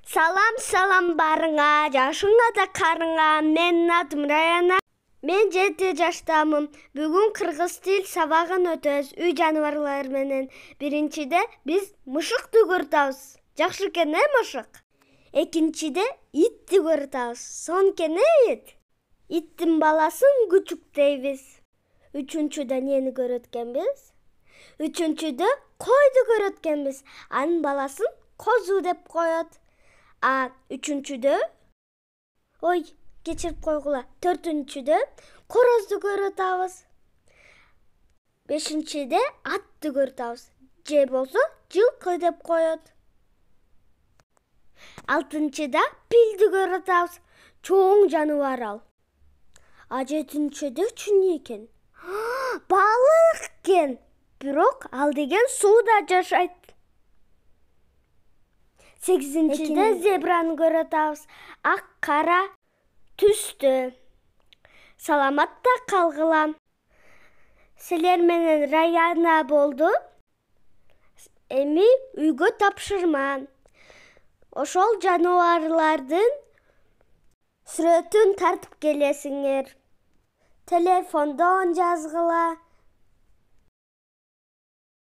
Салам барыңа, жашыңа да карыңа. Менин атым Раяна. Мен 7 жаштамын. Бүгүн кыргыз тил сабагын өтөбүз. Үй жаныбарлары менен. Биринчиде биз мышыкты көрүтабыз. Жакшы экен, мышык. Экинчиде итти көрүтабыз. Сонун экен, ит. Иттин баласын күчүк дейбиз. Үчүнчүдө эмнени көрөткөнбүз? Үчүнчүдө койду көрөткөнбүз. Анын баласын козу деп коет. Үчүнчүдө, кечирип койгула. Төртүнчүдө корозду көрүтабыз. Бешинчиде атты көрүтабыз. Же болсо жылкы деп коет. Алтынчыда пилди көрүтабыз. Чоң жаныбар ал. Жетинчиде чүн экен? Балык экен. Бирок ал деген сууда жашайт. 8-де зебраны көрөтабыз. Ак кара түстө. Саламатта калгыла. Силер менен Раяна болду. Эми үйгө тапшырма. Ошол жаныбарлардын сүрөтүн тартып келесиңер. Телефондон жазгыла.